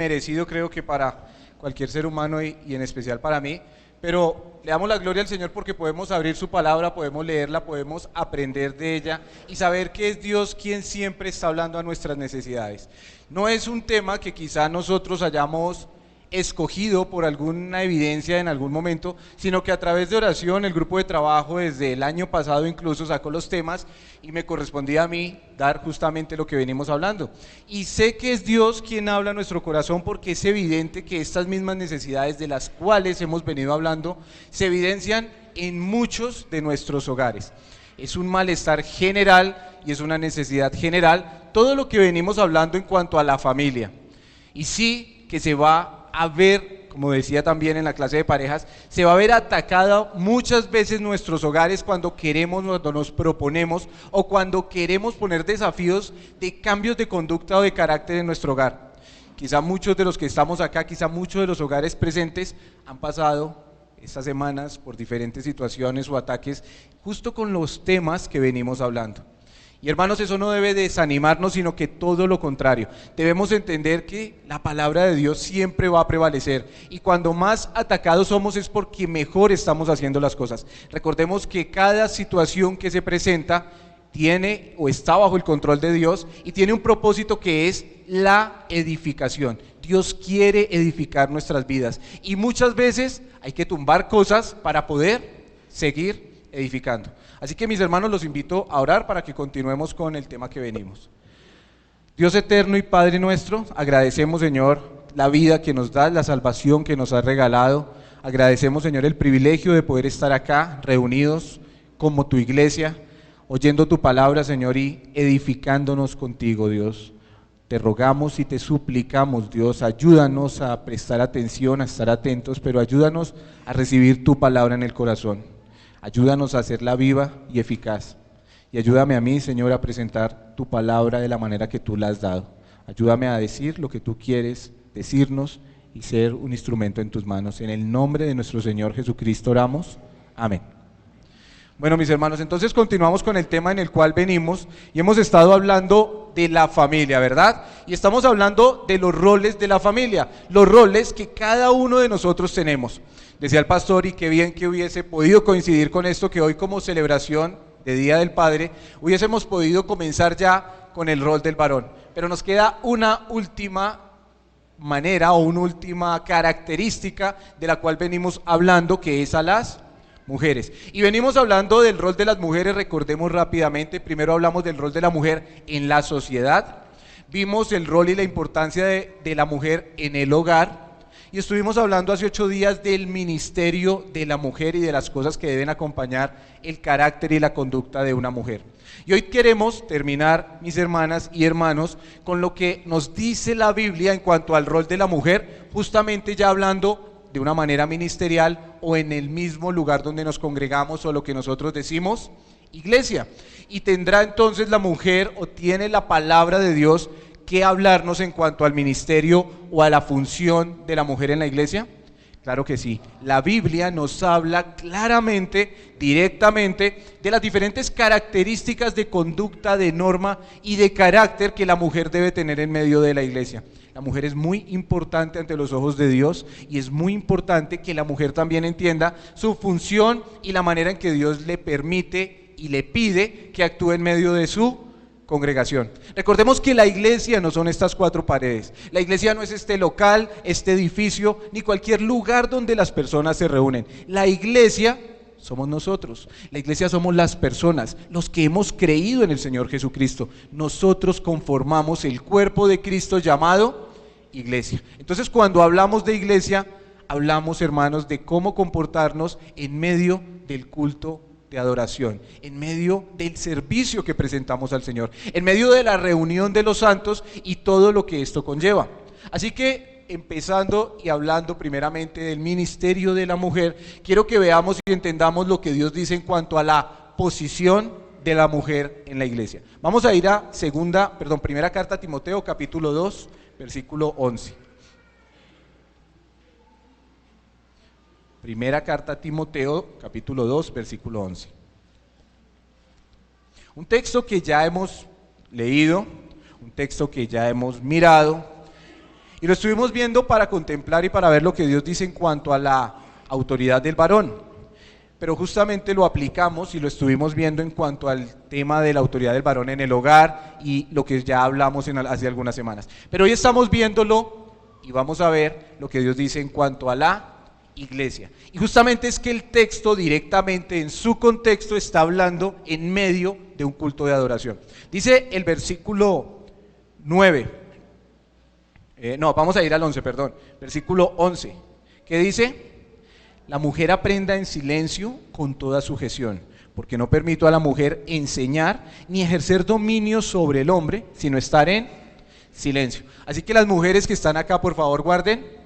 merecido, creo que para cualquier ser humano y en especial para mí, pero le damos la gloria al Señor porque podemos abrir su palabra, podemos leerla, podemos aprender de ella y saber que es Dios quien siempre está hablando a nuestras necesidades. No es un tema que quizá nosotros hayamos escogido por alguna evidencia en algún momento, sino que a través de oración el grupo de trabajo desde el año pasado incluso sacó los temas y me correspondía a mí dar justamente lo que venimos hablando. Y sé que es Dios quien habla a nuestro corazón porque es evidente que estas mismas necesidades de las cuales hemos venido hablando se evidencian en muchos de nuestros hogares. Es un malestar general y es una necesidad general todo lo que venimos hablando en cuanto a la familia. Y sí que se va a ver, como decía también en la clase de parejas, se va a ver atacado muchas veces nuestros hogares cuando queremos, cuando nos proponemos o cuando queremos poner desafíos de cambios de conducta o de carácter en nuestro hogar. Quizá muchos de los que estamos acá, quizá muchos de los hogares presentes han pasado estas semanas por diferentes situaciones o ataques justo con los temas que venimos hablando. Y hermanos, eso no debe desanimarnos, sino que todo lo contrario. Debemos entender que la palabra de Dios siempre va a prevalecer. Y cuando más atacados somos es porque mejor estamos haciendo las cosas. Recordemos que cada situación que se presenta tiene o está bajo el control de Dios y tiene un propósito que es la edificación. Dios quiere edificar nuestras vidas. Y muchas veces hay que tumbar cosas para poder seguir edificando. Así que mis hermanos, los invito a orar para que continuemos con el tema que venimos. Dios eterno y Padre nuestro, agradecemos, Señor, la vida que nos das, la salvación que nos has regalado. Agradecemos, Señor, el privilegio de poder estar acá reunidos como tu iglesia, oyendo tu palabra, Señor, y edificándonos contigo, Dios. Te rogamos y te suplicamos, Dios, ayúdanos a prestar atención, a estar atentos, pero ayúdanos a recibir tu palabra en el corazón. Ayúdanos a hacerla viva y eficaz. Y ayúdame a mí, Señor, a presentar tu palabra de la manera que tú la has dado. Ayúdame a decir lo que tú quieres decirnos y ser un instrumento en tus manos. En el nombre de nuestro Señor Jesucristo oramos. Amén. Bueno, mis hermanos, entonces continuamos con el tema en el cual venimos y hemos estado hablando de la familia, ¿verdad? Y estamos hablando de los roles de la familia, los roles que cada uno de nosotros tenemos. Decía el pastor, y qué bien que hubiese podido coincidir con esto, que hoy como celebración de Día del Padre, hubiésemos podido comenzar ya con el rol del varón. Pero nos queda una última manera o una última característica de la cual venimos hablando, que es a las mujeres. Y venimos hablando del rol de las mujeres, recordemos rápidamente, primero hablamos del rol de la mujer en la sociedad, vimos el rol y la importancia de la mujer en el hogar, y estuvimos hablando hace 8 días del ministerio de la mujer y de las cosas que deben acompañar el carácter y la conducta de una mujer. Y hoy queremos terminar, mis hermanas y hermanos, con lo que nos dice la Biblia en cuanto al rol de la mujer, justamente ya hablando de una manera ministerial o en el mismo lugar donde nos congregamos o lo que nosotros decimos, iglesia. Y tendrá entonces la mujer o tiene la palabra de Dios que hablarnos en cuanto al ministerio o a la función de la mujer en la iglesia. Claro que sí, la Biblia nos habla claramente, directamente, de las diferentes características de conducta, de norma y de carácter que la mujer debe tener en medio de la iglesia. La mujer es muy importante ante los ojos de Dios y es muy importante que la mujer también entienda su función y la manera en que Dios le permite y le pide que actúe en medio de su congregación. Recordemos que la iglesia no son estas 4 paredes. La iglesia no es este local, este edificio, ni cualquier lugar donde las personas se reúnen. La iglesia somos nosotros. La iglesia somos las personas, los que hemos creído en el Señor Jesucristo. Nosotros conformamos el cuerpo de Cristo llamado iglesia. Entonces, cuando hablamos de iglesia, hablamos, hermanos, de cómo comportarnos en medio del culto de adoración, en medio del servicio que presentamos al Señor, en medio de la reunión de los santos y todo lo que esto conlleva. Así que, empezando y hablando primeramente del ministerio de la mujer, quiero que veamos y entendamos lo que Dios dice en cuanto a la posición de la mujer en la iglesia. Vamos a ir a primera carta a Timoteo, capítulo 2, versículo 11. Primera carta a Timoteo, capítulo 2, versículo 11. Un texto que ya hemos leído, un texto que ya hemos mirado, Y lo estuvimos viendo para contemplar y para ver lo que Dios dice en cuanto a la autoridad del varón. Pero justamente lo aplicamos y lo estuvimos viendo en cuanto al tema de la autoridad del varón en el hogar y lo que ya hablamos hace algunas semanas. Pero hoy estamos viéndolo y vamos a ver lo que Dios dice en cuanto a la iglesia. Y justamente es que el texto directamente en su contexto está hablando en medio de un culto de adoración. Dice el versículo 9, vamos a ir al 11, perdón, versículo 11, que dice: la mujer aprenda en silencio con toda sujeción, porque no permito a la mujer enseñar ni ejercer dominio sobre el hombre, sino estar en silencio. Así que las mujeres que están acá, por favor, guarden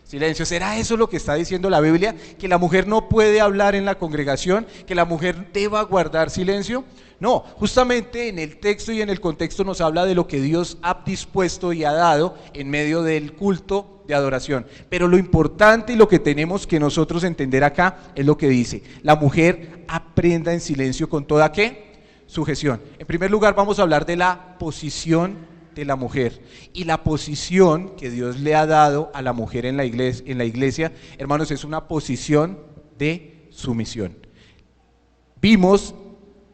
silencio. ¿Será eso lo que está diciendo la Biblia? ¿Que la mujer no puede hablar en la congregación? ¿Que la mujer deba guardar silencio? No, justamente en el texto y en el contexto nos habla de lo que Dios ha dispuesto y ha dado en medio del culto de adoración. Pero lo importante y lo que tenemos que nosotros entender acá es lo que dice: la mujer aprenda en silencio con toda ¿qué? Sujeción. En primer lugar vamos a hablar de la posición de la mujer y la posición que Dios le ha dado a la mujer en la iglesia, hermanos, es una posición de sumisión. Vimos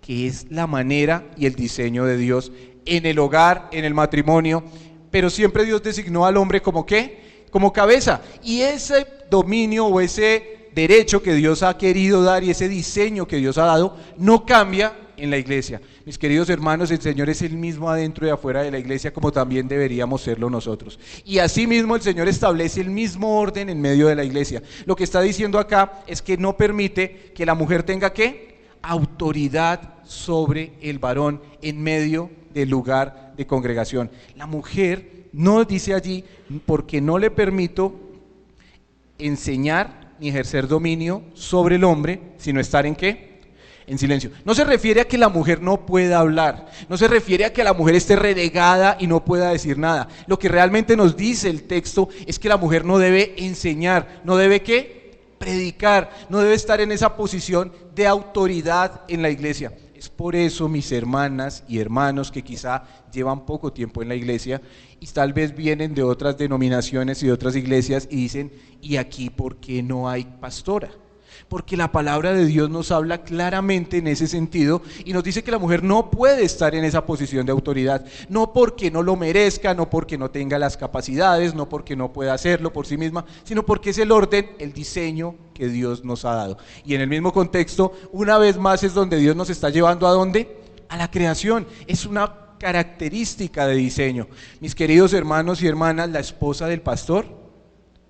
que es la manera y el diseño de Dios en el hogar, en el matrimonio, pero siempre Dios designó al hombre como ¿qué? Como cabeza, y ese dominio o ese derecho que Dios ha querido dar y ese diseño que Dios ha dado no cambia en la iglesia. Mis queridos hermanos, el Señor es el mismo adentro y afuera de la iglesia, como también deberíamos serlo nosotros. Y asimismo el Señor establece el mismo orden en medio de la iglesia. Lo que está diciendo acá es que no permite que la mujer tenga ¿qué? Autoridad sobre el varón en medio del lugar de congregación. La mujer no dice allí, porque no le permito enseñar ni ejercer dominio sobre el hombre, sino estar en ¿qué? En silencio. No se refiere a que la mujer no pueda hablar, no se refiere a que la mujer esté relegada y no pueda decir nada. Lo que realmente nos dice el texto es que la mujer no debe enseñar, no debe ¿qué? Predicar, no debe estar en esa posición de autoridad en la iglesia. Es por eso, mis hermanas y hermanos que quizá llevan poco tiempo en la iglesia y tal vez vienen de otras denominaciones y de otras iglesias y dicen: ¿y aquí por qué no hay pastora? Porque la palabra de Dios nos habla claramente en ese sentido y nos dice que la mujer no puede estar en esa posición de autoridad, no porque no lo merezca, no porque no tenga las capacidades, no porque no pueda hacerlo por sí misma, sino porque es el orden, el diseño que Dios nos ha dado. Y en el mismo contexto, una vez más es donde Dios nos está llevando ¿a dónde? A la creación. Es una característica de diseño. Mis queridos hermanos y hermanas, la esposa del pastor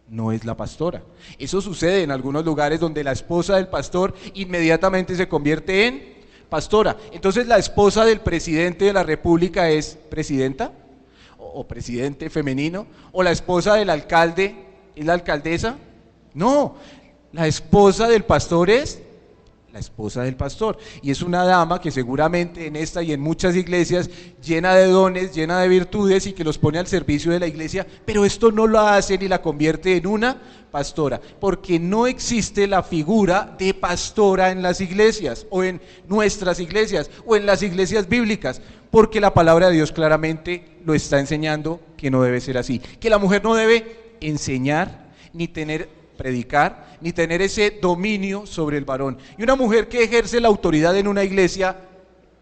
no es la pastora. Eso sucede en algunos lugares donde la esposa del pastor inmediatamente se convierte en pastora. Entonces la esposa del presidente de la república es presidenta o presidente femenino, o la esposa del alcalde es la alcaldesa. No, la esposa del pastor es la esposa del pastor, y es una dama que seguramente en esta y en muchas iglesias llena de dones, llena de virtudes y que los pone al servicio de la iglesia, pero esto no lo hace ni la convierte en una pastora, porque no existe la figura de pastora en las iglesias o en nuestras iglesias o en las iglesias bíblicas, porque la palabra de Dios claramente lo está enseñando que no debe ser así, que la mujer no debe enseñar ni predicar, ni tener ese dominio sobre el varón. Y una mujer que ejerce la autoridad en una iglesia,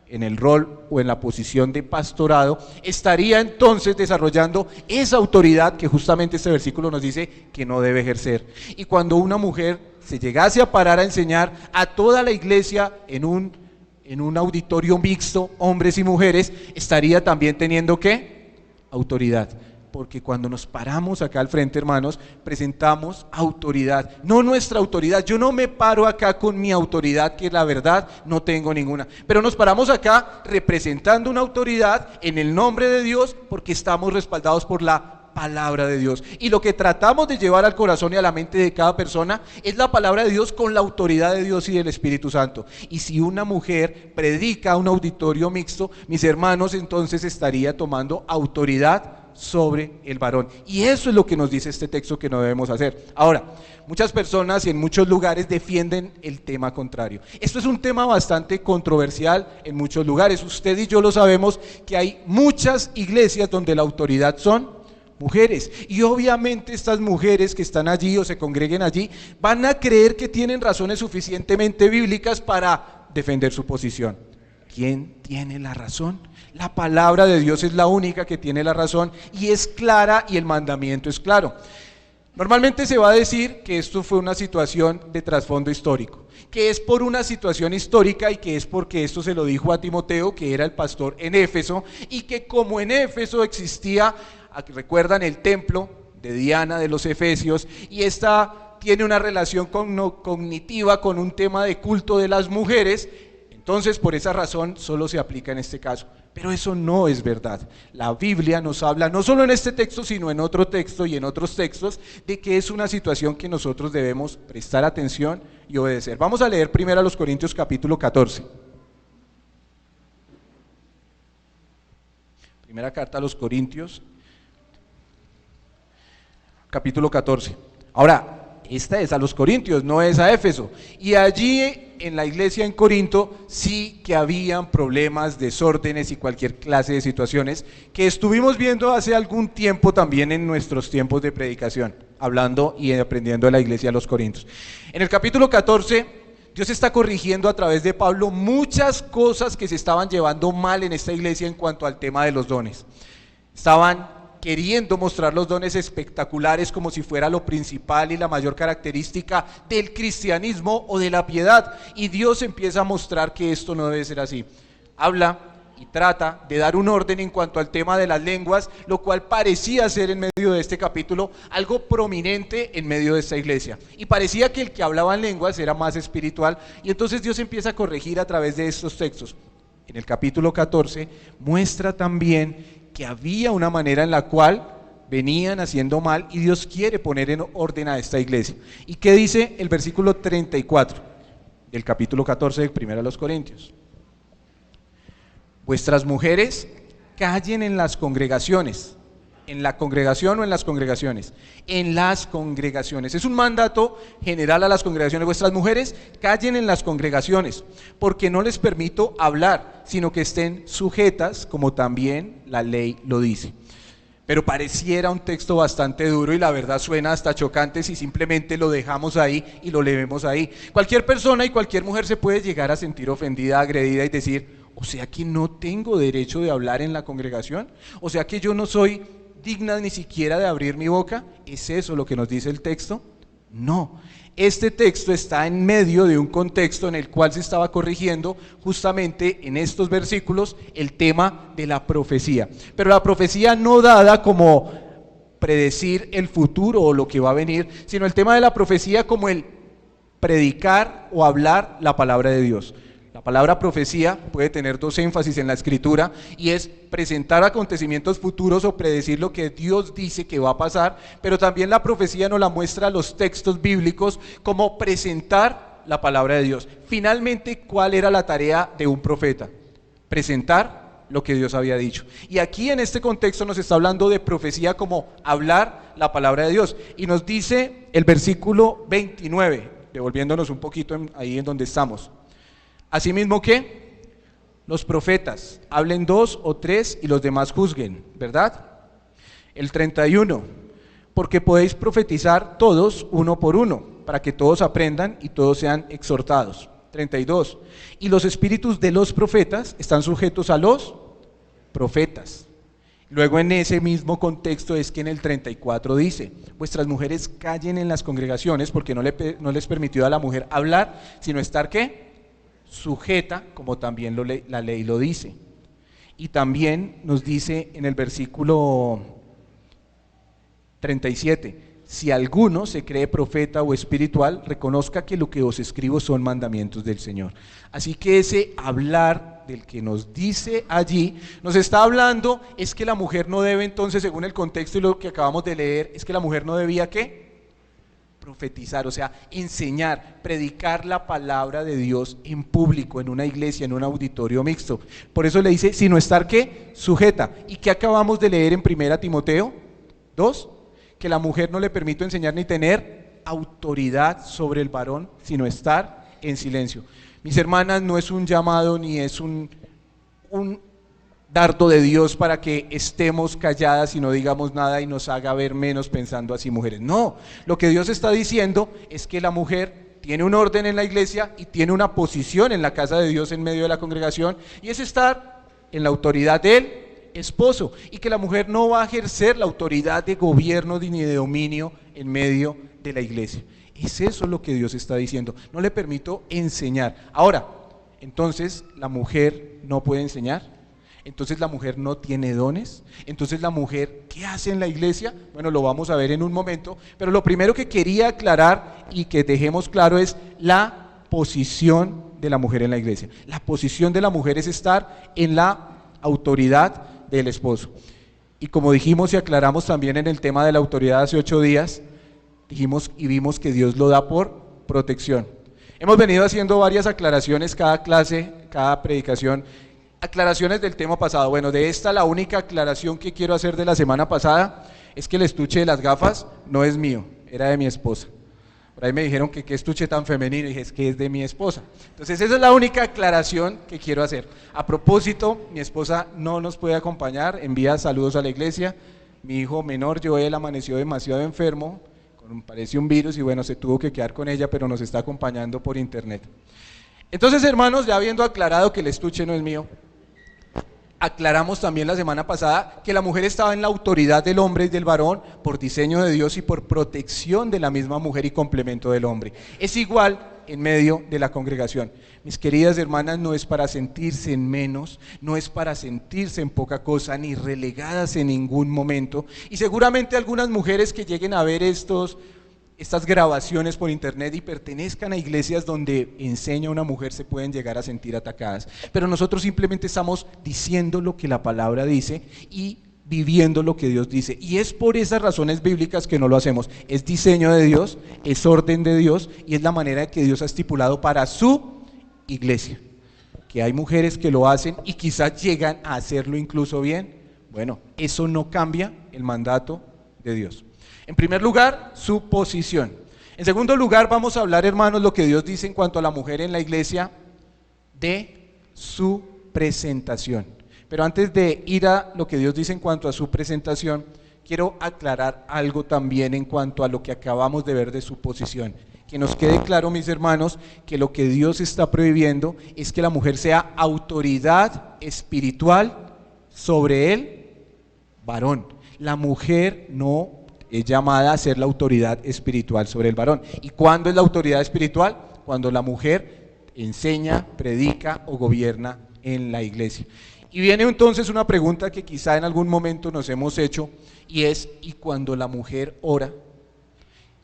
en el rol o en la posición de pastorado, estaría entonces desarrollando esa autoridad que justamente este versículo nos dice que no debe ejercer. Y cuando una mujer se llegase a parar a enseñar a toda la iglesia en un auditorio mixto, hombres y mujeres, estaría también teniendo ¿qué? Autoridad. Porque cuando nos paramos acá al frente, hermanos, presentamos autoridad, no nuestra autoridad. Yo no me paro acá con mi autoridad, que la verdad no tengo ninguna, pero nos paramos acá representando una autoridad en el nombre de Dios, porque estamos respaldados por la palabra de Dios, y lo que tratamos de llevar al corazón y a la mente de cada persona es la palabra de Dios con la autoridad de Dios y del Espíritu Santo. Y si una mujer predica a un auditorio mixto, mis hermanos, entonces estaría tomando autoridad sobre el varón, y eso es lo que nos dice este texto que no debemos hacer. Ahora, muchas personas y en muchos lugares defienden el tema contrario. Esto es un tema bastante controversial en muchos lugares. Usted y yo lo sabemos, que hay muchas iglesias donde la autoridad son mujeres. Y obviamente estas mujeres que están allí o se congreguen allí van a creer que tienen razones suficientemente bíblicas para defender su posición. ¿Quién tiene la razón? La palabra de Dios es la única que tiene la razón y es clara y el mandamiento es claro. Normalmente se va a decir que esto fue una situación de trasfondo histórico, que es por una situación histórica y que es porque esto se lo dijo a Timoteo, que era el pastor en Éfeso, y que como en Éfeso existía, recuerdan, el templo de Diana de los Efesios, y esta tiene una relación cognitiva con un tema de culto de las mujeres, entonces por esa razón solo se aplica en este caso. Pero eso no es verdad. La Biblia nos habla, no solo en este texto, sino en otro texto y en otros textos, de que es una situación que nosotros debemos prestar atención y obedecer. Vamos a leer primero a los Corintios capítulo 14. Primera carta a los Corintios, capítulo 14. Ahora, esta es a los Corintios, no es a Éfeso. Y allí en la iglesia en Corinto sí que habían problemas, desórdenes y cualquier clase de situaciones que estuvimos viendo hace algún tiempo también en nuestros tiempos de predicación, hablando y aprendiendo de la iglesia de los Corintios. En el capítulo 14, Dios está corrigiendo a través de Pablo muchas cosas que se estaban llevando mal en esta iglesia en cuanto al tema de los dones. Estaban queriendo mostrar los dones espectaculares como si fuera lo principal y la mayor característica del cristianismo o de la piedad, y Dios empieza a mostrar que esto no debe ser así. Habla y trata de dar un orden en cuanto al tema de las lenguas, lo cual parecía ser en medio de este capítulo algo prominente en medio de esta iglesia, y parecía que el que hablaba en lenguas era más espiritual, y entonces Dios empieza a corregir a través de estos textos. En el capítulo 14 muestra también que había una manera en la cual venían haciendo mal y Dios quiere poner en orden a esta iglesia. ¿Y qué dice el versículo 34 del capítulo 14 de 1 Corintios? Vuestras mujeres callen en las congregaciones. ¿En la congregación o en las congregaciones? En las congregaciones. Es un mandato general a las congregaciones. Vuestras mujeres callen en las congregaciones, porque no les permito hablar, sino que estén sujetas, como también la ley lo dice. Pero pareciera un texto bastante duro y la verdad suena hasta chocante si simplemente lo dejamos ahí y lo leemos ahí. Cualquier persona y cualquier mujer se puede llegar a sentir ofendida, agredida y decir, o sea que no tengo derecho de hablar en la congregación, o sea que yo no soy digna ni siquiera de abrir mi boca. ¿Es eso lo que nos dice el texto? No, este texto está en medio de un contexto en el cual se estaba corrigiendo justamente en estos versículos el tema de la profecía, pero la profecía no dada como predecir el futuro o lo que va a venir, sino el tema de la profecía como el predicar o hablar la palabra de Dios. La palabra profecía puede tener dos énfasis en la escritura y es presentar acontecimientos futuros o predecir lo que Dios dice que va a pasar, pero también la profecía nos la muestra los textos bíblicos como presentar la palabra de Dios. Finalmente, ¿cuál era la tarea de un profeta? Presentar lo que Dios había dicho. Y aquí en este contexto nos está hablando de profecía como hablar la palabra de Dios. Y nos dice el versículo 29, devolviéndonos un poquito ahí en donde estamos. Asimismo que los profetas hablen 2 o 3 y los demás juzguen, ¿verdad? El 31, porque podéis profetizar todos uno por uno, para que todos aprendan y todos sean exhortados. 32, y los espíritus de los profetas están sujetos a los profetas. Luego en ese mismo contexto es que en el 34 dice, vuestras mujeres callen en las congregaciones porque no les permitió a la mujer hablar, sino estar ¿qué? Sujeta, como también la ley lo dice. Y también nos dice en el versículo 37, si alguno se cree profeta o espiritual, reconozca que lo que os escribo son mandamientos del Señor. Así que ese hablar del que nos dice allí, nos está hablando, es que la mujer no debe entonces, según el contexto y lo que acabamos de leer, es que la mujer no debía ¿qué? Profetizar, o sea, enseñar, predicar la palabra de Dios en público, en una iglesia, en un auditorio mixto. Por eso le dice, sino estar ¿qué? Sujeta. ¿Y qué acabamos de leer en 1 Timoteo 2? Que la mujer no le permito enseñar ni tener autoridad sobre el varón, sino estar en silencio. Mis hermanas, no es un llamado ni es un dardo de Dios para que estemos calladas y no digamos nada y nos haga ver menos pensando así mujeres. No, lo que Dios está diciendo es que la mujer tiene un orden en la iglesia y tiene una posición en la casa de Dios en medio de la congregación, y es estar en la autoridad del esposo, y que la mujer no va a ejercer la autoridad de gobierno ni de dominio en medio de la iglesia. Es eso lo que Dios está diciendo. No le permito enseñar. Ahora, entonces la mujer no puede enseñar. Entonces la mujer no tiene dones. Entonces la mujer, ¿qué hace en la iglesia? Bueno, lo vamos a ver en un momento, pero lo primero que quería aclarar y que dejemos claro es la posición de la mujer en la iglesia. La posición de la mujer es estar en la autoridad del esposo. Y como dijimos y aclaramos también en el tema de la autoridad hace 8 días, dijimos y vimos que Dios lo da por protección. Hemos venido haciendo varias aclaraciones cada clase, cada predicación, aclaraciones del tema pasado. Bueno, de esta la única aclaración que quiero hacer de la semana pasada es que el estuche de las gafas no es mío, era de mi esposa. Por ahí me dijeron que qué estuche tan femenino, y dije, es que es de mi esposa. Entonces esa es la única aclaración que quiero hacer. A propósito, mi esposa no nos puede acompañar, envía saludos a la iglesia. Mi hijo menor, Joel, amaneció demasiado enfermo, parece un virus, y bueno, se tuvo que quedar con ella, pero nos está acompañando por internet. Entonces, hermanos, ya habiendo aclarado que el estuche no es mío, aclaramos también la semana pasada que la mujer estaba en la autoridad del hombre y del varón por diseño de Dios y por protección de la misma mujer y complemento del hombre. Es igual en medio de la congregación. Mis queridas hermanas, no es para sentirse en menos, no es para sentirse en poca cosa, ni relegadas en ningún momento. Y seguramente algunas mujeres que lleguen a ver estas grabaciones por internet y pertenezcan a iglesias donde enseña una mujer se pueden llegar a sentir atacadas, pero nosotros simplemente estamos diciendo lo que la palabra dice y viviendo lo que Dios dice, y es por esas razones bíblicas que no lo hacemos. Es diseño de Dios, es orden de Dios y es la manera que Dios ha estipulado para su iglesia. Que hay mujeres que lo hacen y quizás llegan a hacerlo incluso bien, bueno, eso no cambia el mandato de Dios. En primer lugar, su posición. En segundo lugar, vamos a hablar, hermanos, lo que Dios dice en cuanto a la mujer en la iglesia, de su presentación. Pero antes de ir a lo que Dios dice en cuanto a su presentación, quiero aclarar algo también en cuanto a lo que acabamos de ver de su posición. Que nos quede claro, mis hermanos, que lo que Dios está prohibiendo es que la mujer sea autoridad espiritual sobre el varón. La mujer no es llamada a ser la autoridad espiritual sobre el varón. ¿Y cuándo es la autoridad espiritual? Cuando la mujer enseña, predica o gobierna en la iglesia. Y viene entonces una pregunta que quizá en algún momento nos hemos hecho, y es, ¿y cuando la mujer ora?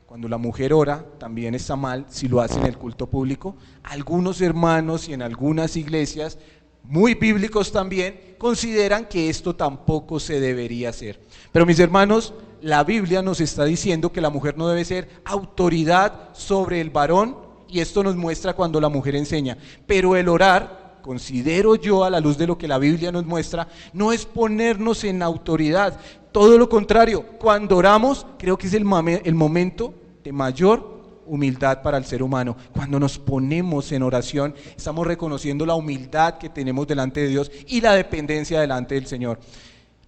Cuando la mujer ora, también está mal si lo hace en el culto público. Algunos hermanos y en algunas iglesias, muy bíblicos también, consideran que esto tampoco se debería hacer. Pero mis hermanos, la Biblia nos está diciendo que la mujer no debe ser autoridad sobre el varón, y esto nos muestra cuando la mujer enseña. Pero el orar, considero yo, a la luz de lo que la Biblia nos muestra, no es ponernos en autoridad. Todo lo contrario, cuando oramos, creo que es el momento de mayor humildad para el ser humano. Cuando nos ponemos en oración, estamos reconociendo la humildad que tenemos delante de Dios y la dependencia delante del Señor.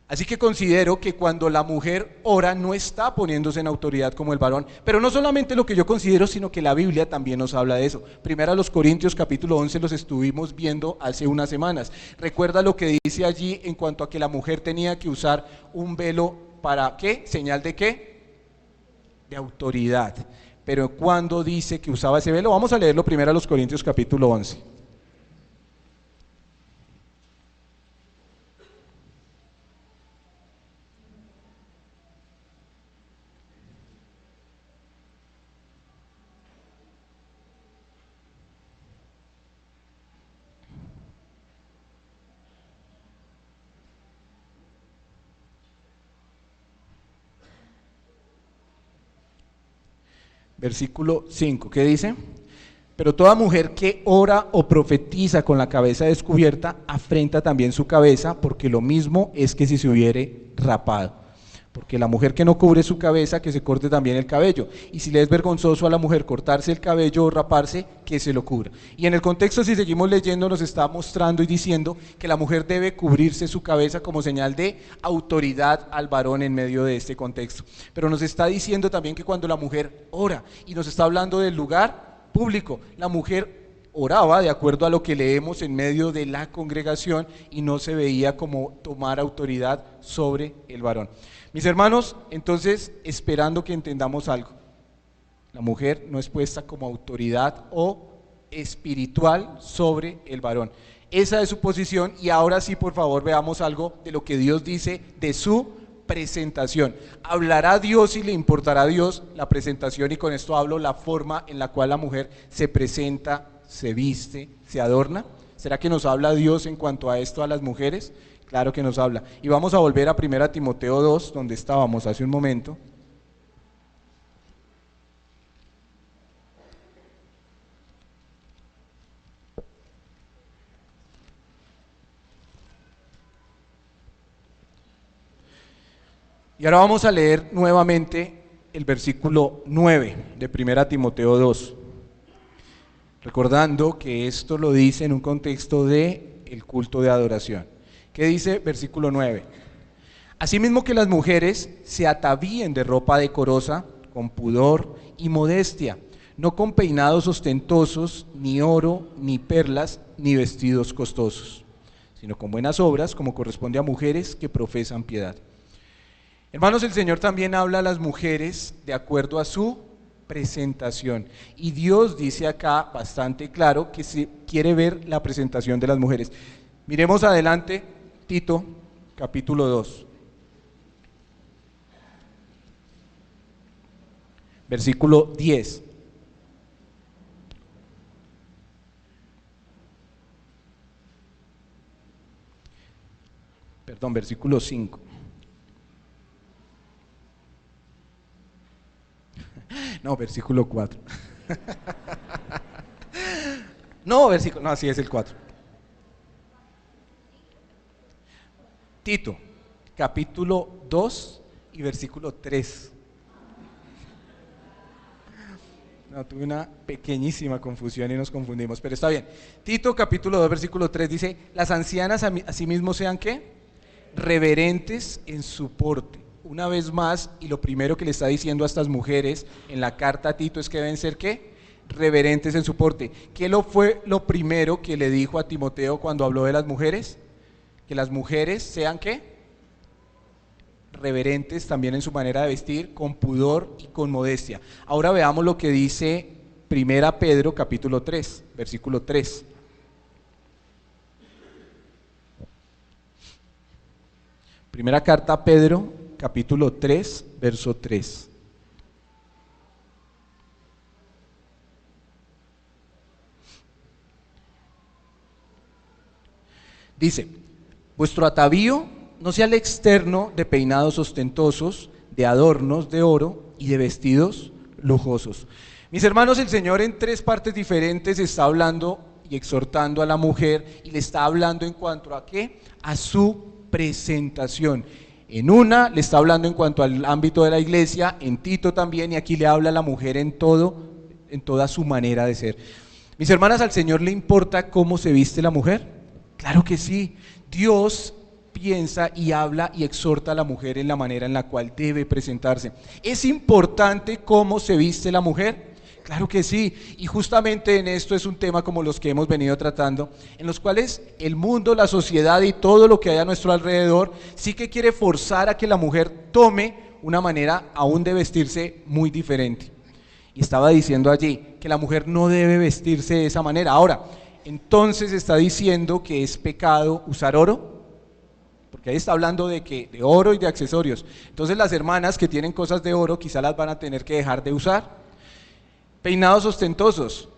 Así que considero que cuando la mujer ora no está poniéndose en autoridad como el varón, pero no solamente lo que yo considero, sino que la Biblia también nos habla de eso. Primera a los Corintios capítulo 11 los estuvimos viendo hace unas semanas. Recuerda lo que dice allí en cuanto a que la mujer tenía que usar un velo para ¿qué? ¿Señal de qué? De autoridad. Pero cuando dice que usaba ese velo, vamos a leerlo primero a los Corintios capítulo 11. Versículo 5, ¿qué dice? Pero toda mujer que ora o profetiza con la cabeza descubierta, afrenta también su cabeza, porque lo mismo es que si se hubiere rapado. Porque la mujer que no cubre su cabeza, que se corte también el cabello. Y si le es vergonzoso a la mujer cortarse el cabello o raparse, que se lo cubra. Y en el contexto, si seguimos leyendo, nos está mostrando y diciendo que la mujer debe cubrirse su cabeza como señal de autoridad al varón en medio de este contexto. Pero nos está diciendo también que cuando la mujer ora, y nos está hablando del lugar público, la mujer oraba de acuerdo a lo que leemos en medio de la congregación y no se veía como tomar autoridad sobre el varón. Mis hermanos, entonces, esperando que entendamos algo, la mujer no es puesta como autoridad o espiritual sobre el varón. Esa es su posición y ahora sí, por favor, veamos algo de lo que Dios dice de su presentación. ¿Hablará Dios y le importará a Dios la presentación? Y con esto hablo la forma en la cual la mujer se presenta, se viste, se adorna. ¿Será que nos habla Dios en cuanto a esto a las mujeres? Claro que nos habla. Y vamos a volver a 1 Timoteo 2, donde estábamos hace un momento. Y ahora vamos a leer nuevamente el versículo 9 de 1 Timoteo 2. Recordando que esto lo dice en un contexto de el culto de adoración. ¿Qué dice versículo 9? Asimismo que las mujeres se atavíen de ropa decorosa, con pudor y modestia, no con peinados ostentosos, ni oro, ni perlas, ni vestidos costosos, sino con buenas obras, como corresponde a mujeres que profesan piedad. Hermanos, el Señor también habla a las mujeres de acuerdo a su presentación. Y Dios dice acá bastante claro que se quiere ver la presentación de las mujeres. Miremos adelante, Tito, capítulo 2. Versículo 10. Perdón, versículo 5. No, versículo 4. No, sí, es el 4. Tito, capítulo 2 y versículo 3. No, tuve una pequeñísima confusión y nos confundimos, pero está bien. Tito, capítulo 2, versículo 3 dice: las ancianas asimismo sean ¿qué? Reverentes en su porte. Una vez más, y lo primero que le está diciendo a estas mujeres en la carta a Tito es que deben ser ¿qué? Reverentes en su porte. ¿Qué fue lo primero que le dijo a Timoteo cuando habló de las mujeres? Que las mujeres sean ¿qué? Reverentes también en su manera de vestir, con pudor y con modestia. Ahora veamos lo que dice 1 Pedro capítulo 3, versículo 3. Primera carta a Pedro, capítulo 3, verso 3. Dice: vuestro atavío no sea el externo de peinados ostentosos, de adornos de oro y de vestidos lujosos. Mis hermanos, el Señor en tres partes diferentes está hablando y exhortando a la mujer y le está hablando en cuanto a ¿qué? A su presentación. En una le está hablando en cuanto al ámbito de la iglesia, en Tito también, y aquí le habla a la mujer en toda su manera de ser. Mis hermanas, ¿al Señor le importa cómo se viste la mujer? Claro que sí. Dios piensa y habla y exhorta a la mujer en la manera en la cual debe presentarse. ¿Es importante cómo se viste la mujer? Claro que sí, y justamente en esto es un tema como los que hemos venido tratando, en los cuales el mundo, la sociedad y todo lo que hay a nuestro alrededor sí que quiere forzar a que la mujer tome una manera aún de vestirse muy diferente. Y estaba diciendo allí que la mujer no debe vestirse de esa manera. Ahora, entonces está diciendo que es pecado usar oro, porque ahí está hablando de oro y de accesorios. Entonces las hermanas que tienen cosas de oro quizá las van a tener que dejar de usar. Peinados ostentosos,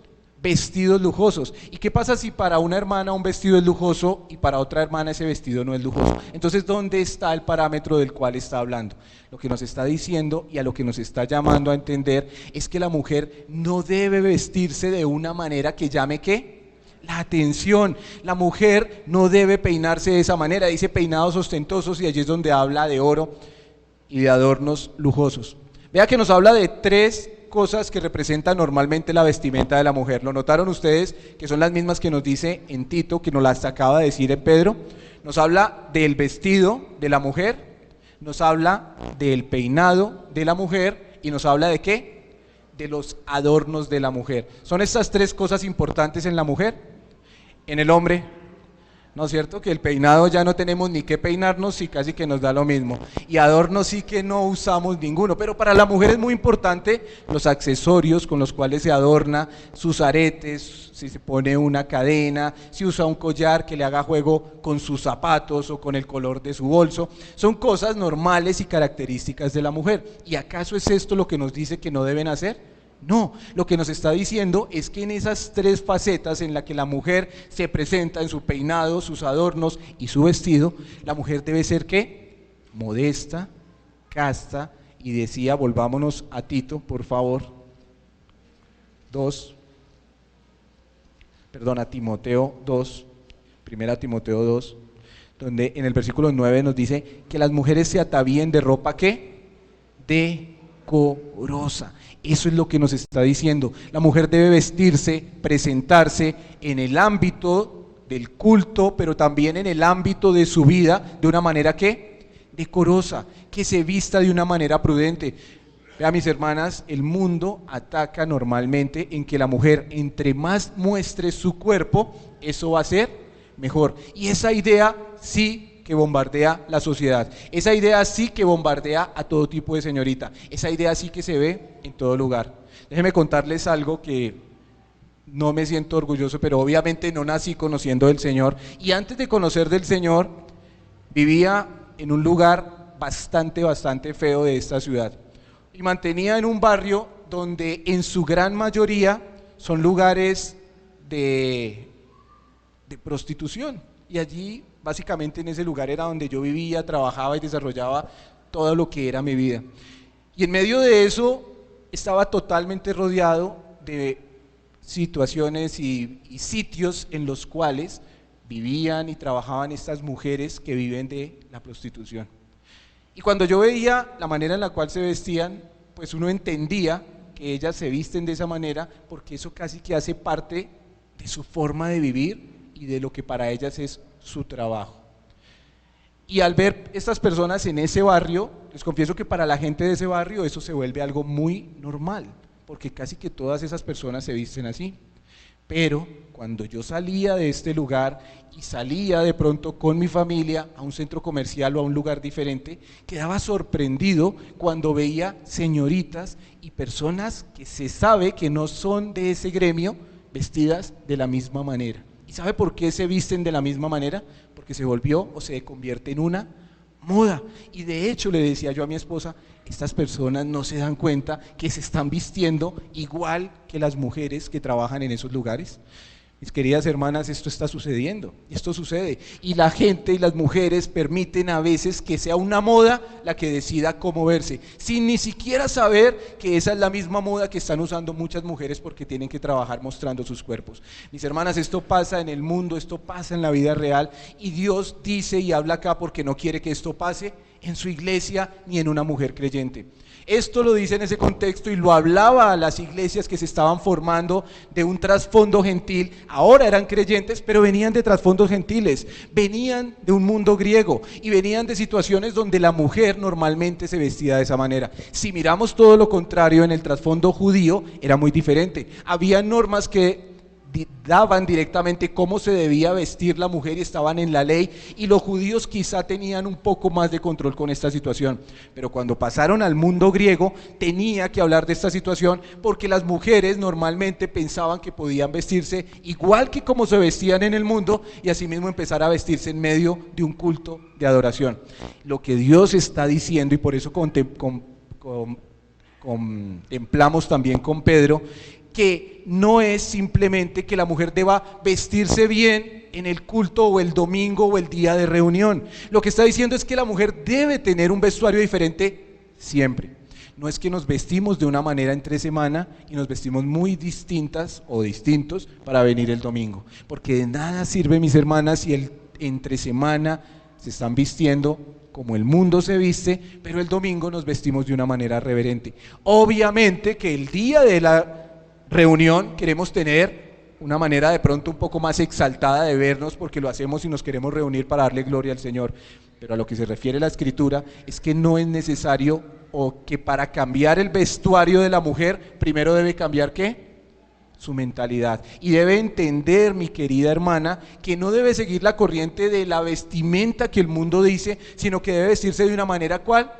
vestidos lujosos. ¿Y qué pasa si para una hermana un vestido es lujoso y para otra hermana ese vestido no es lujoso? Entonces, ¿dónde está el parámetro del cual está hablando? Lo que nos está diciendo y a lo que nos está llamando a entender es que la mujer no debe vestirse de una manera que llame ¿qué? La atención. La mujer no debe peinarse de esa manera. Dice peinados ostentosos y allí es donde habla de oro. y de adornos lujosos. Vea que nos habla de tres cosas que representan normalmente la vestimenta de la mujer. ¿Lo notaron ustedes? Que son las mismas que nos dice en Tito, que nos las acaba de decir en Pedro. Nos habla del vestido de la mujer, nos habla del peinado de la mujer y nos habla de ¿qué? De los adornos de la mujer. Son estas tres cosas importantes en la mujer. En el hombre, ¿no es cierto? Que el peinado ya no tenemos ni qué peinarnos y casi que nos da lo mismo. Y adornos sí que no usamos ninguno, pero para la mujer es muy importante los accesorios con los cuales se adorna, sus aretes, si se pone una cadena, si usa un collar que le haga juego con sus zapatos o con el color de su bolso. Son cosas normales y características de la mujer. ¿Y acaso es esto lo que nos dice que no deben hacer? No, lo que nos está diciendo es que en esas tres facetas en las que la mujer se presenta en su peinado, sus adornos y su vestido, la mujer debe ser ¿qué? Modesta, casta, y decía, volvámonos a Tito, por favor, a Timoteo 2, primera Timoteo 2, donde en el versículo 9 nos dice que las mujeres se atavíen de ropa ¿qué? Decorosa. Eso es lo que nos está diciendo. La mujer debe vestirse, presentarse en el ámbito del culto, pero también en el ámbito de su vida, de una manera ¿qué? Decorosa, que se vista de una manera prudente. Vean, mis hermanas, el mundo ataca normalmente en que la mujer, entre más muestre su cuerpo, eso va a ser mejor. Y esa idea sí que bombardea la sociedad, esa idea sí que bombardea a todo tipo de señorita, esa idea sí que se ve en todo lugar. Déjenme contarles algo que no me siento orgulloso, pero obviamente no nací conociendo del Señor, y antes de conocer del Señor vivía en un lugar bastante feo de esta ciudad, y mantenía en un barrio donde en su gran mayoría son lugares de prostitución, y allí básicamente en ese lugar era donde yo vivía, trabajaba y desarrollaba todo lo que era mi vida. Y en medio de eso estaba totalmente rodeado de situaciones y sitios en los cuales vivían y trabajaban estas mujeres que viven de la prostitución. Y cuando yo veía la manera en la cual se vestían, pues uno entendía que ellas se visten de esa manera porque eso casi que hace parte de su forma de vivir y de lo que para ellas es su trabajo. Y al ver estas personas en ese barrio, les confieso que para la gente de ese barrio eso se vuelve algo muy normal, porque casi que todas esas personas se visten así. Pero cuando yo salía de este lugar y salía de pronto con mi familia a un centro comercial o a un lugar diferente, quedaba sorprendido cuando veía señoritas y personas que se sabe que no son de ese gremio vestidas de la misma manera. ¿Y sabe por qué se visten de la misma manera? Porque se volvió o se convierte en una moda. Y de hecho le decía yo a mi esposa, estas personas no se dan cuenta que se están vistiendo igual que las mujeres que trabajan en esos lugares. Mis queridas hermanas, esto está sucediendo, esto sucede, y la gente y las mujeres permiten a veces que sea una moda la que decida cómo verse, sin ni siquiera saber que esa es la misma moda que están usando muchas mujeres porque tienen que trabajar mostrando sus cuerpos. Mis hermanas, esto pasa en el mundo, esto pasa en la vida real, y Dios dice y habla acá porque no quiere que esto pase en su iglesia ni en una mujer creyente. Esto lo dice en ese contexto y lo hablaba a las iglesias que se estaban formando de un trasfondo gentil. Ahora eran creyentes, pero venían de trasfondos gentiles, venían de un mundo griego y venían de situaciones donde la mujer normalmente se vestía de esa manera. Si miramos todo lo contrario en el trasfondo judío, era muy diferente. Había normas que daban directamente cómo se debía vestir la mujer y estaban en la ley, y los judíos quizá tenían un poco más de control con esta situación, pero cuando pasaron al mundo griego tenía que hablar de esta situación porque las mujeres normalmente pensaban que podían vestirse igual que como se vestían en el mundo y asimismo empezar a vestirse en medio de un culto de adoración. Lo que Dios está diciendo, y por eso contemplamos también con Pedro, que no es simplemente que la mujer deba vestirse bien en el culto o el domingo o el día de reunión. Lo que está diciendo es que la mujer debe tener un vestuario diferente siempre. No es que nos vestimos de una manera entre semana y nos vestimos muy distintas o distintos para venir el domingo, porque de nada sirve, mis hermanas, si el entre semana se están vistiendo como el mundo se viste, pero el domingo nos vestimos de una manera reverente. Obviamente que el día de la reunión queremos tener una manera de pronto un poco más exaltada de vernos porque lo hacemos y nos queremos reunir para darle gloria al Señor. Pero a lo que se refiere la Escritura es que no es necesario, o que para cambiar el vestuario de la mujer, primero debe cambiar ¿qué? Su mentalidad. Y debe entender, mi querida hermana, que no debe seguir la corriente de la vestimenta que el mundo dice, sino que debe vestirse de una manera ¿cuál?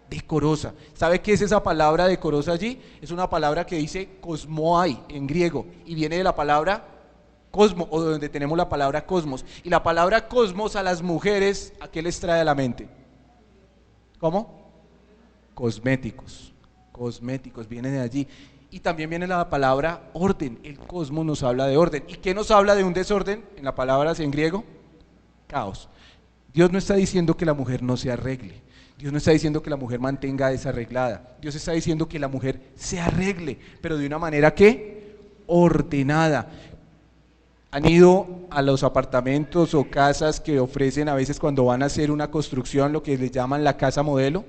Decorosa. ¿Sabe qué es esa palabra decorosa allí? Es una palabra que dice cosmoi en griego y viene de la palabra cosmo, o de donde tenemos la palabra cosmos. Y la palabra cosmos a las mujeres, ¿a qué les trae a la mente? ¿Cómo? Cosméticos. Cosméticos, viene de allí. Y también viene la palabra orden. El cosmos nos habla de orden. ¿Y qué nos habla de un desorden? En la palabra en griego, caos. Dios no está diciendo que la mujer no se arregle. Dios no está diciendo que la mujer mantenga desarreglada. Dios está diciendo que la mujer se arregle, pero de una manera ¿qué? Ordenada. ¿Han ido a los apartamentos o casas que ofrecen a veces cuando van a hacer una construcción, lo que les llaman la casa modelo?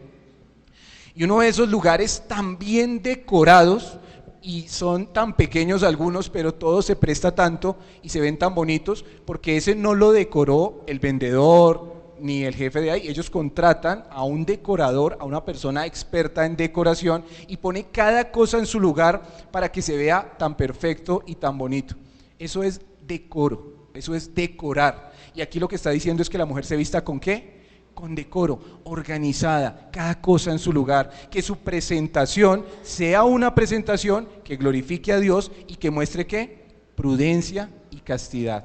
Y uno ve esos lugares tan bien decorados y son tan pequeños algunos, pero todo se presta tanto y se ven tan bonitos, porque ese no lo decoró el vendedor ni el jefe de ahí. Ellos contratan a un decorador, a una persona experta en decoración, y pone cada cosa en su lugar para que se vea tan perfecto y tan bonito. Eso es decoro, eso es decorar. Y aquí lo que está diciendo es que la mujer se vista ¿con qué? Con decoro, organizada, cada cosa en su lugar, que su presentación sea una presentación que glorifique a Dios y que muestre ¿qué? Prudencia y castidad.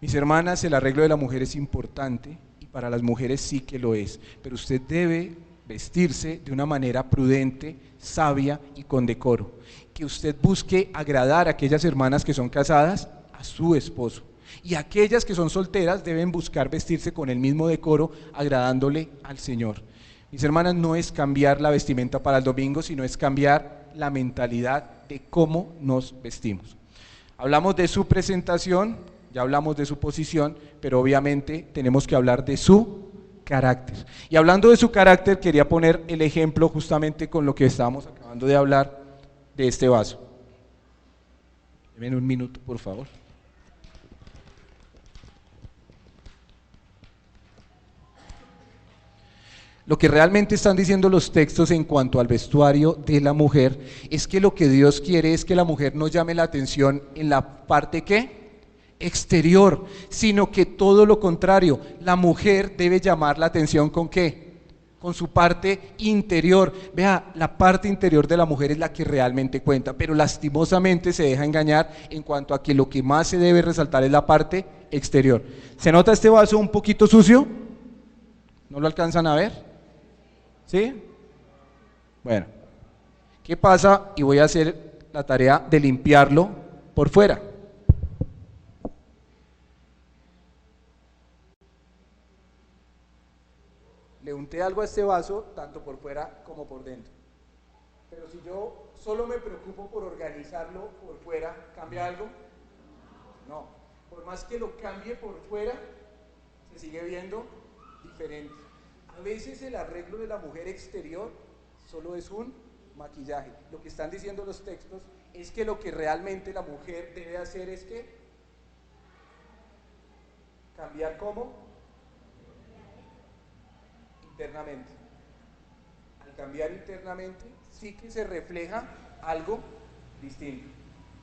Mis hermanas, el arreglo de la mujer es importante y para las mujeres sí que lo es, pero usted debe vestirse de una manera prudente, sabia y con decoro. Que usted busque agradar a aquellas hermanas que son casadas, a su esposo. Y aquellas que son solteras deben buscar vestirse con el mismo decoro, agradándole al Señor. Mis hermanas, no es cambiar la vestimenta para el domingo, sino es cambiar la mentalidad de cómo nos vestimos. Hablamos de su presentación, ya hablamos de su posición, pero obviamente tenemos que hablar de su carácter. Y hablando de su carácter, quería poner el ejemplo justamente con lo que estábamos acabando de hablar de este vaso. Denme un minuto, por favor. Lo que realmente están diciendo los textos en cuanto al vestuario de la mujer es que lo que Dios quiere es que la mujer no llame la atención en la parte ¿qué? Exterior, sino que todo lo contrario, la mujer debe llamar la atención ¿con qué? Con su parte interior. Vea, la parte interior de la mujer es la que realmente cuenta, pero lastimosamente se deja engañar en cuanto a que lo que más se debe resaltar es la parte exterior. ¿Se nota este vaso un poquito sucio? ¿No lo alcanzan a ver? ¿Sí? Bueno, ¿qué pasa? Y voy a hacer la tarea de limpiarlo por fuera. Le unté algo a este vaso, tanto por fuera como por dentro. Pero si yo solo me preocupo por organizarlo por fuera, ¿cambia algo? No. Por más que lo cambie por fuera, se sigue viendo diferente. A veces el arreglo de la mujer exterior solo es un maquillaje. Lo que están diciendo los textos es que lo que realmente la mujer debe hacer es que cambiar ¿cómo? Internamente. Al cambiar internamente sí que se refleja algo distinto.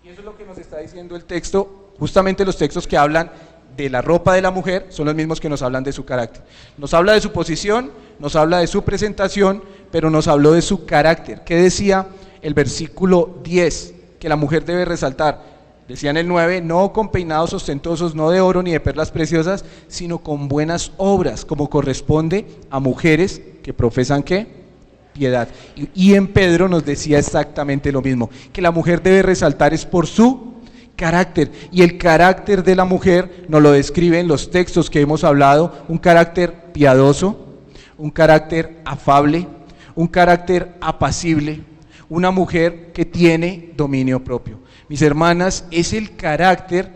Y eso es lo que nos está diciendo el texto, justamente los textos que hablan de la ropa de la mujer son los mismos que nos hablan de su carácter. Nos habla de su posición, nos habla de su presentación, pero nos habló de su carácter. ¿Qué decía el versículo 10? Que la mujer debe resaltar. Decía en el 9, no con peinados ostentosos, no de oro ni de perlas preciosas, sino con buenas obras, como corresponde a mujeres que profesan ¿qué? Piedad. Y en Pedro nos decía exactamente lo mismo, que la mujer debe resaltar es por su carácter, y el carácter de la mujer nos lo describe en los textos que hemos hablado, un carácter piadoso, un carácter afable, un carácter apacible, una mujer que tiene dominio propio. Mis hermanas, es el carácter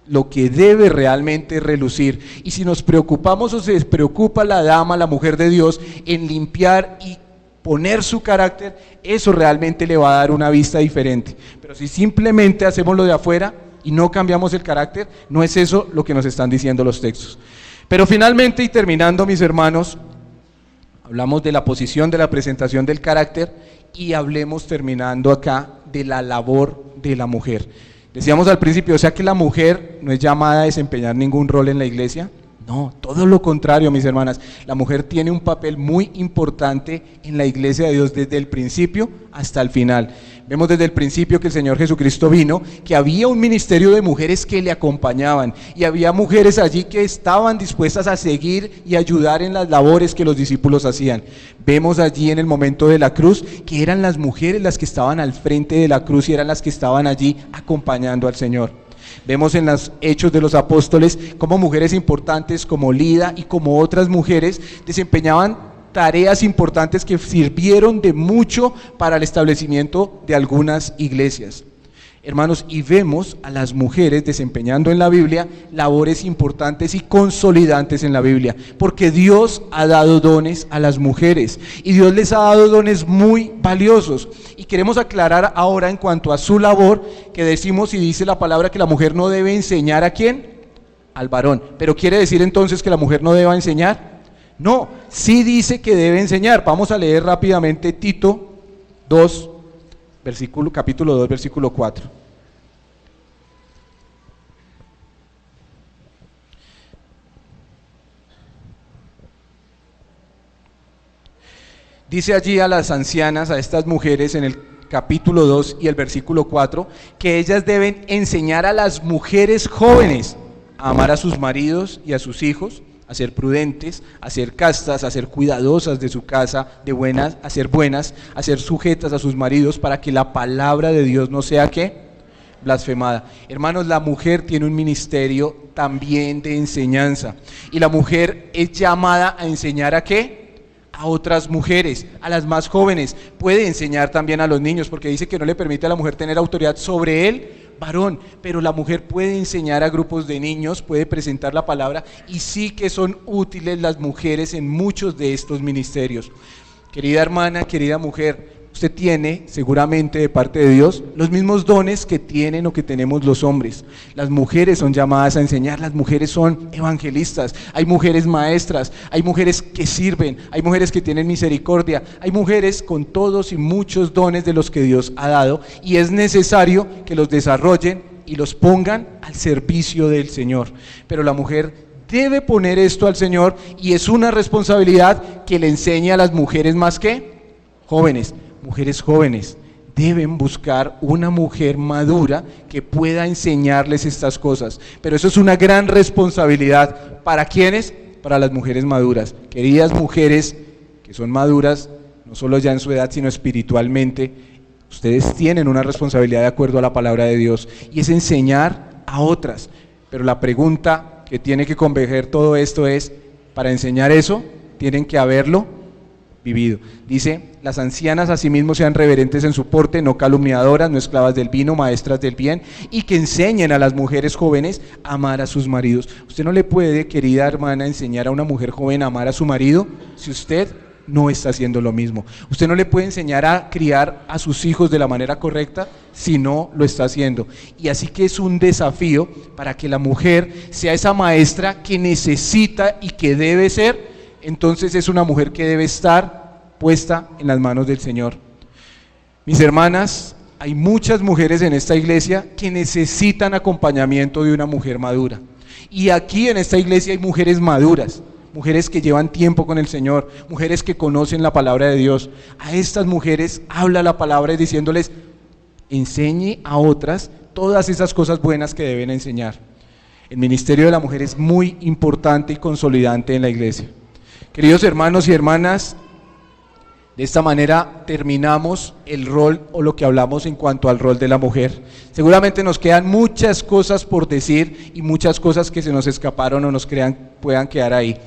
lo que debe realmente relucir. Y si nos preocupamos o se preocupa la dama, la mujer de Dios, en limpiar y poner su carácter, eso realmente le va a dar una vista diferente. Pero si simplemente hacemos lo de afuera y no cambiamos el carácter, no es eso lo que nos están diciendo los textos. Pero finalmente, y terminando, mis hermanos, hablamos de la posición, de la presentación del carácter, y hablemos terminando acá de la labor de la mujer. Decíamos al principio, o sea que la mujer no es llamada a desempeñar ningún rol en la iglesia. No, todo lo contrario, mis hermanas. La mujer tiene un papel muy importante en la iglesia de Dios desde el principio hasta el final. Vemos desde el principio que el Señor Jesucristo vino, que había un ministerio de mujeres que le acompañaban y había mujeres allí que estaban dispuestas a seguir y ayudar en las labores que los discípulos hacían. Vemos allí en el momento de la cruz que eran las mujeres las que estaban al frente de la cruz y eran las que estaban allí acompañando al Señor. Vemos en los Hechos de los Apóstoles cómo mujeres importantes como Lida y como otras mujeres desempeñaban tareas importantes que sirvieron de mucho para el establecimiento de algunas iglesias. Hermanos, y vemos a las mujeres desempeñando en la Biblia labores importantes y consolidantes en la Biblia, porque Dios ha dado dones a las mujeres y Dios les ha dado dones muy valiosos. Y queremos aclarar ahora en cuanto a su labor, que decimos y dice la palabra que la mujer no debe enseñar ¿a quién? Al varón. ¿Pero quiere decir entonces que la mujer no deba enseñar? No, sí dice que debe enseñar. Vamos a leer rápidamente Tito 2, capítulo 2, versículo 4. Dice allí a las ancianas, a estas mujeres en el capítulo 2 y el versículo 4, que ellas deben enseñar a las mujeres jóvenes a amar a sus maridos y a sus hijos, a ser prudentes, a ser castas, a ser cuidadosas de su casa, a ser buenas, a ser sujetas a sus maridos, para que la palabra de Dios no sea ¿qué? Blasfemada. Hermanos, la mujer tiene un ministerio también de enseñanza, y la mujer es llamada a enseñar ¿a qué? A otras mujeres, a las más jóvenes. Puede enseñar también a los niños, porque dice que no le permite a la mujer tener autoridad sobre él, varón, pero la mujer puede enseñar a grupos de niños, puede presentar la palabra, y sí que son útiles las mujeres en muchos de estos ministerios. Querida hermana, querida mujer, usted tiene seguramente de parte de Dios los mismos dones que tienen o que tenemos los hombres. Las mujeres son llamadas a enseñar, las mujeres son evangelistas, hay mujeres maestras, hay mujeres que sirven, hay mujeres que tienen misericordia, hay mujeres con todos y muchos dones de los que Dios ha dado, y es necesario que los desarrollen y los pongan al servicio del Señor. Pero la mujer debe poner esto al Señor, y es una responsabilidad que le enseñe a las mujeres más que jóvenes. Mujeres jóvenes deben buscar una mujer madura que pueda enseñarles estas cosas, pero eso es una gran responsabilidad. ¿Para quiénes? Para las mujeres maduras. Queridas mujeres que son maduras, no solo ya en su edad, sino espiritualmente, ustedes tienen una responsabilidad de acuerdo a la palabra de Dios, y es enseñar a otras. Pero la pregunta que tiene que converger todo esto es, para enseñar eso, tienen que haberlo vivido. Dice, las ancianas asimismo sean reverentes en su porte, no calumniadoras, no esclavas del vino, maestras del bien, y que enseñen a las mujeres jóvenes a amar a sus maridos. Usted no le puede, querida hermana, enseñar a una mujer joven a amar a su marido si usted no está haciendo lo mismo. Usted no le puede enseñar a criar a sus hijos de la manera correcta si no lo está haciendo. Y así que es un desafío para que la mujer sea esa maestra que necesita y que debe ser. Entonces es una mujer que debe estar puesta en las manos del Señor. Mis hermanas, hay muchas mujeres en esta iglesia que necesitan acompañamiento de una mujer madura. Y aquí en esta iglesia hay mujeres maduras, mujeres que llevan tiempo con el Señor, mujeres que conocen la palabra de Dios. A estas mujeres habla la palabra diciéndoles, enseñe a otras todas esas cosas buenas que deben enseñar. El ministerio de la mujer es muy importante y consolidante en la iglesia. Queridos hermanos y hermanas, de esta manera terminamos el rol o lo que hablamos en cuanto al rol de la mujer. Seguramente nos quedan muchas cosas por decir y muchas cosas que se nos escaparon o puedan quedar ahí.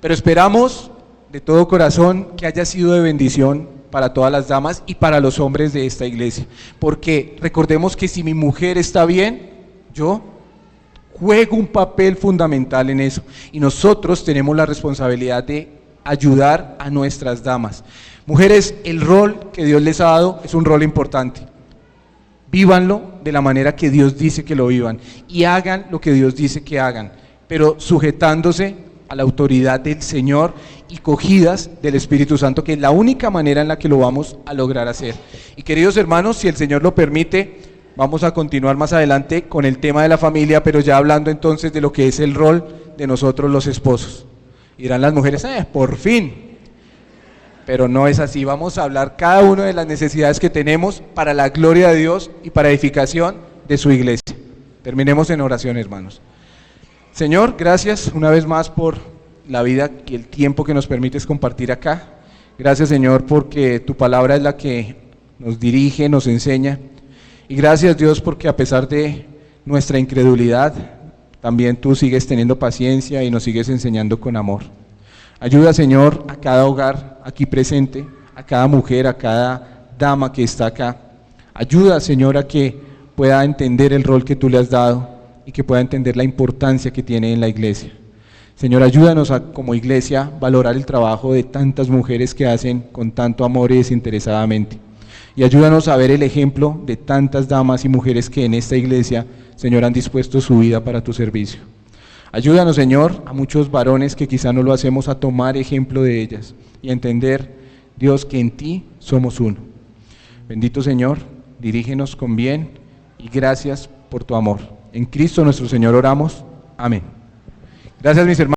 Pero esperamos de todo corazón que haya sido de bendición para todas las damas y para los hombres de esta iglesia. Porque recordemos que si mi mujer está bien, yo juega un papel fundamental en eso. Y nosotros tenemos la responsabilidad de ayudar a nuestras damas. Mujeres, el rol que Dios les ha dado es un rol importante. Vívanlo de la manera que Dios dice que lo vivan y hagan lo que Dios dice que hagan, pero sujetándose a la autoridad del Señor y cogidas del Espíritu Santo, que es la única manera en la que lo vamos a lograr hacer. Y queridos hermanos, si el Señor lo permite, vamos a continuar más adelante con el tema de la familia, pero ya hablando entonces de lo que es el rol de nosotros los esposos. Y dirán las mujeres, por fin. Pero no es así, vamos a hablar cada una de las necesidades que tenemos para la gloria de Dios y para edificación de su iglesia. Terminemos en oración, hermanos. Señor, gracias una vez más por la vida y el tiempo que nos permites compartir acá. Gracias, Señor, porque tu palabra es la que nos dirige, nos enseña. Y gracias, Dios, porque a pesar de nuestra incredulidad, también tú sigues teniendo paciencia y nos sigues enseñando con amor. Ayuda, Señor, a cada hogar aquí presente, a cada mujer, a cada dama que está acá. Ayuda, Señor, a que pueda entender el rol que tú le has dado y que pueda entender la importancia que tiene en la iglesia. Señor, ayúdanos a, como iglesia, valorar el trabajo de tantas mujeres que hacen con tanto amor y desinteresadamente. Y ayúdanos a ver el ejemplo de tantas damas y mujeres que en esta iglesia, Señor, han dispuesto su vida para tu servicio. Ayúdanos, Señor, a muchos varones que quizá no lo hacemos, a tomar ejemplo de ellas y a entender, Dios, que en ti somos uno. Bendito Señor, dirígenos con bien y gracias por tu amor. En Cristo nuestro Señor oramos. Amén. Gracias, mis hermanos.